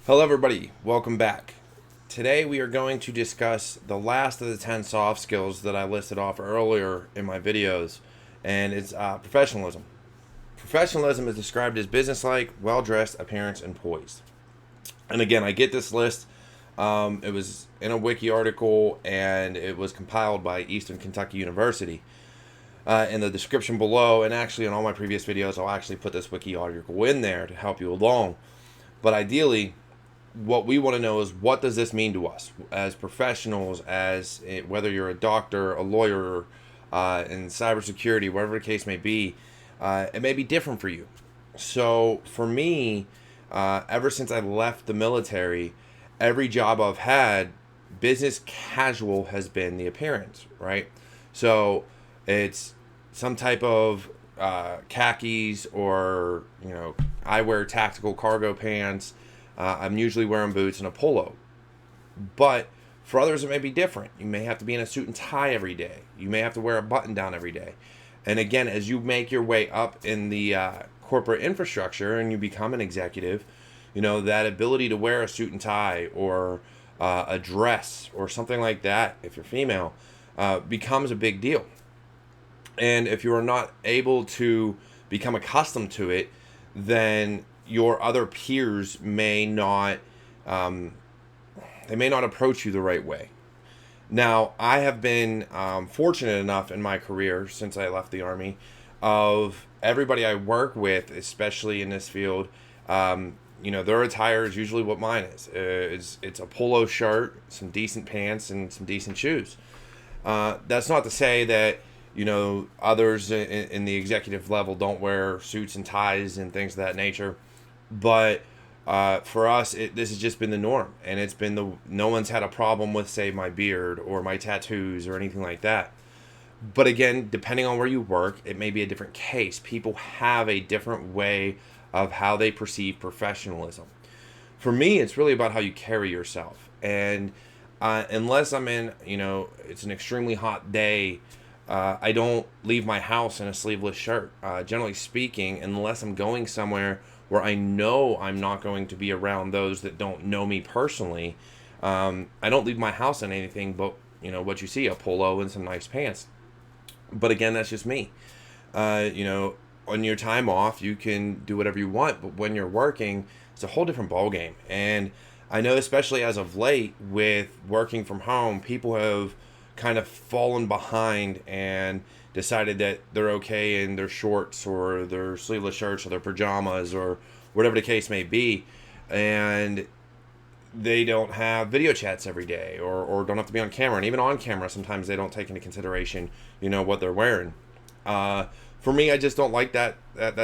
Hello, everybody. Welcome back. Today, we are going to discuss the last of the 10 soft skills that I listed off earlier in my videos, and it's professionalism. Professionalism is described as businesslike, well dressed appearance, and poised. And again, I get this list. It was in a wiki article, and it was compiled by Eastern Kentucky University. In the description below, and actually in all my previous videos, I'll actually put this wiki article in there to help you along. But ideally, what we want to know is, what does this mean to us as professionals, as whether you're a doctor, a lawyer, in cybersecurity, whatever the case may be. It may be different for you. So for me, ever since I left the military, every job I've had, business casual has been the appearance, right? So it's some type of khakis, or I wear tactical cargo pants. I'm usually wearing boots and a polo. But for others, it may be different. You may have to be in a suit and tie every day. You may have to wear a button down every day. And again, as you make your way up in the corporate infrastructure and you become an executive, that ability to wear a suit and tie, or a dress or something like that, if you're female, becomes a big deal. And if you are not able to become accustomed to it, then your other peers may not approach you the right way. Now, I have been fortunate enough in my career since I left the Army, of everybody I work with, especially in this field, their attire is usually what mine is. It's a polo shirt, some decent pants, and some decent shoes. That's not to say that others in the executive level don't wear suits and ties and things of that nature. But for us, this has just been the norm, and it's been no one's had a problem with, say, my beard or my tattoos or anything like that. But again, depending on where you work, it may be a different case. People have a different way of how they perceive professionalism. For me, it's really about how you carry yourself. And unless I'm in, it's an extremely hot day, I don't leave my house in a sleeveless shirt. Generally speaking, unless I'm going somewhere where I know I'm not going to be around those that don't know me personally, I don't leave my house in anything but, what you see, a polo and some nice pants. But again, that's just me. On your time off, you can do whatever you want, but when you're working, it's a whole different ballgame. And I know, especially as of late, with working from home, people have kind of fallen behind and decided that they're okay in their shorts or their sleeveless shirts or their pajamas or whatever the case may be, and they don't have video chats every day, or don't have to be on camera. And even on camera, sometimes they don't take into consideration what they're wearing. For me, I just don't like that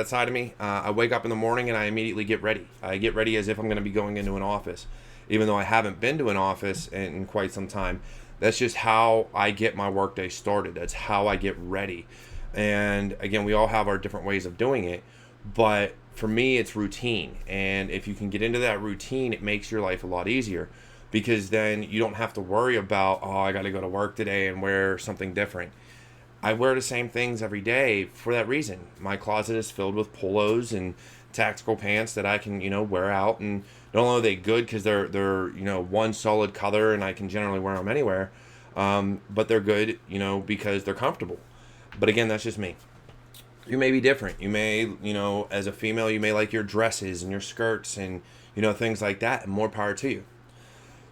side of me. I wake up in the morning and I immediately get ready. I get ready as if I'm going to be going into an office, even though I haven't been to an office in quite some time. That's just how I get my workday started. That's how I get ready. And again, we all have our different ways of doing it, but for me, it's routine. And if you can get into that routine, it makes your life a lot easier, because then you don't have to worry about, oh, I got to go to work today and wear something different. I wear the same things every day for that reason. My closet is filled with polos and tactical pants that I can, wear out, and not only are they good because they're one solid color and I can generally wear them anywhere, but they're good, because they're comfortable. But again, that's just me. You may be different. You may, as a female, you may like your dresses and your skirts and, things like that, and more power to you.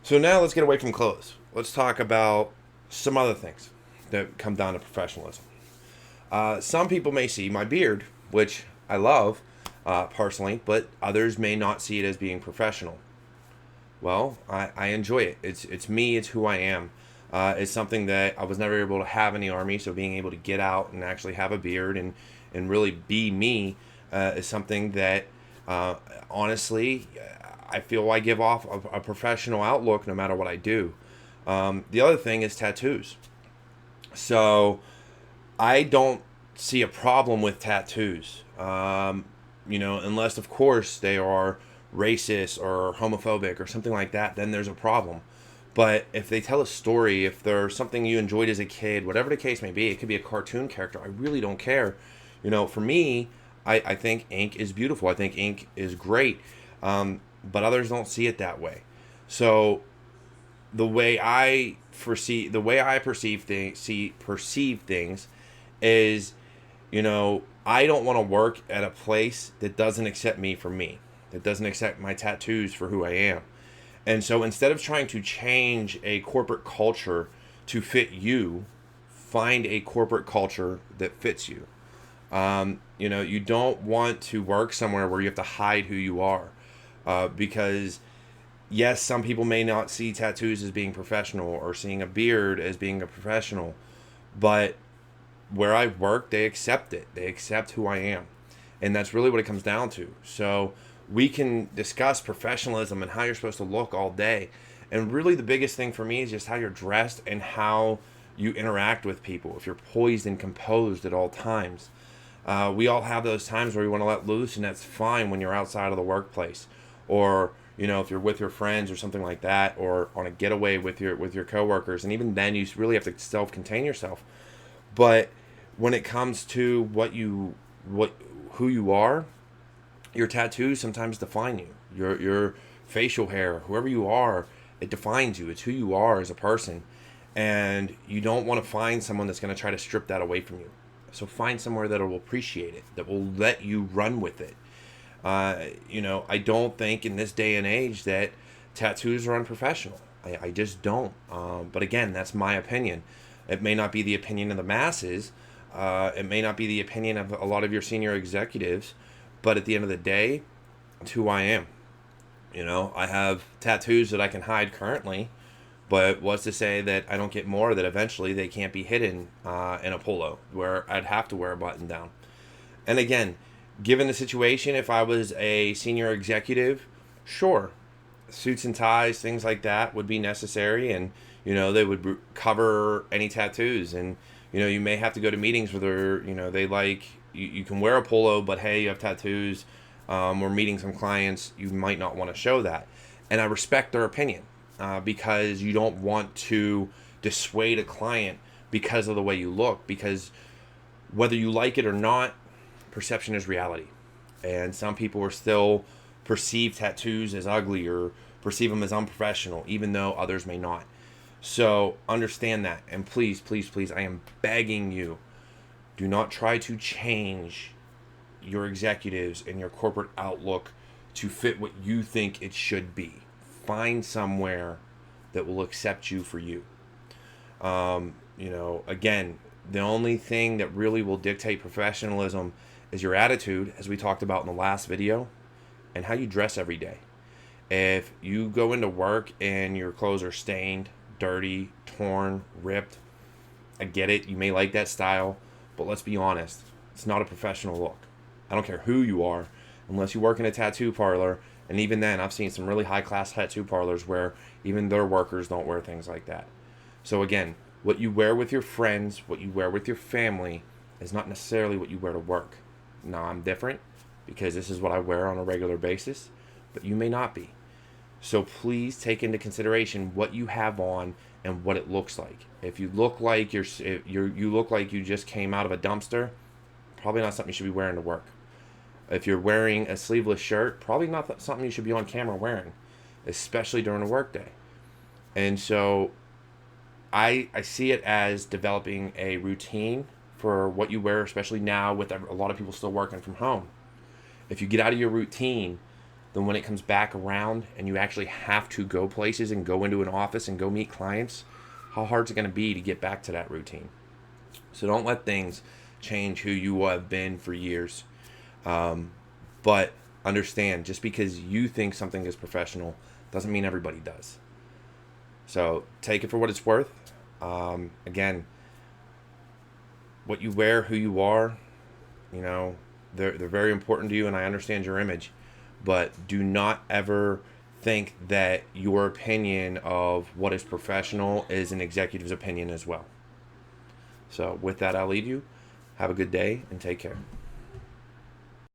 So now let's get away from clothes. Let's talk about some other things that come down to professionalism. Some people may see my beard, which I love, personally, but others may not see it as being professional. Well, I enjoy it. It's me. It's who I am. It's something that I was never able to have in the Army, so being able to get out and actually have a beard and really be me is something that, honestly, I feel I give off a professional outlook no matter what I do. The other thing is tattoos. So I don't see a problem with tattoos, unless, of course, they are racist or homophobic or something like that, then there's a problem. But if they tell a story, if there's something you enjoyed as a kid, whatever the case may be, it could be a cartoon character, I really don't care. For me, I think ink is beautiful. I think ink is great. but others don't see it that way. So the way I perceive things is, I don't want to work at a place that doesn't accept me for me, that doesn't accept my tattoos for who I am. And so instead of trying to change a corporate culture to fit you, find a corporate culture that fits you. You don't want to work somewhere where you have to hide who you are, because yes, some people may not see tattoos as being professional or seeing a beard as being a professional, but where I work, they accept it. They accept who I am. And that's really what it comes down to. So we can discuss professionalism and how you're supposed to look all day. And really the biggest thing for me is just how you're dressed and how you interact with people. If you're poised and composed at all times. We all have those times where we want to let loose, and that's fine when you're outside of the workplace. Or if you're with your friends or something like that, or on a getaway with your coworkers, and even then you really have to self-contain yourself. But when it comes to who you are, your tattoos sometimes define you. Your facial hair, whoever you are, it defines you. It's who you are as a person, and you don't want to find someone that's going to try to strip that away from you. So find somewhere that will appreciate it, that will let you run with it. I don't think in this day and age that tattoos are unprofessional. I just don't. But again, that's my opinion. It may not be the opinion of the masses. It may not be the opinion of a lot of your senior executives. But at the end of the day, it's who I am. I have tattoos that I can hide currently. But what's to say that I don't get more that eventually they can't be hidden in a polo where I'd have to wear a button down. And again, given the situation, if I was a senior executive, sure, suits and ties, things like that would be necessary, and they would cover any tattoos. And you may have to go to meetings where they like you can wear a polo, but hey, you have tattoos. Or meeting some clients, you might not want to show that, and I respect their opinion. Because you don't want to dissuade a client because of the way you look, because whether you like it or not, perception is reality. And some people are still perceive tattoos as ugly or perceive them as unprofessional, even though others may not. So understand that. And please, please, please, I am begging you, do not try to change your executives and your corporate outlook to fit what you think it should be. Find somewhere that will accept you for you. Again, the only thing that really will dictate professionalism is your attitude, as we talked about in the last video, and how you dress every day. If you go into work and your clothes are stained, dirty, torn, ripped, I get it. You may like that style, but let's be honest, it's not a professional look. I don't care who you are, unless you work in a tattoo parlor. And even then, I've seen some really high-class tattoo parlors where even their workers don't wear things like that. So again, what you wear with your friends, what you wear with your family, is not necessarily what you wear to work. Now, I'm different because this is what I wear on a regular basis, but you may not be. So please take into consideration what you have on and what it looks like. If you look like you look like you just came out of a dumpster, probably not something you should be wearing to work. If you're wearing a sleeveless shirt, probably not something you should be on camera wearing, especially during a workday. And so I see it as developing a routine for what you wear, especially now with a lot of people still working from home. If you get out of your routine, then when it comes back around and you actually have to go places and go into an office and go meet clients, how hard is it going to be to get back to that routine? So don't let things change who you have been for years. But understand, just because you think something is professional doesn't mean everybody does. So take it for what it's worth. Again, what you wear, who you are, they're very important to you, and I understand your image. But do not ever think that your opinion of what is professional is an executive's opinion as well. So with that, I'll leave you. Have a good day and take care.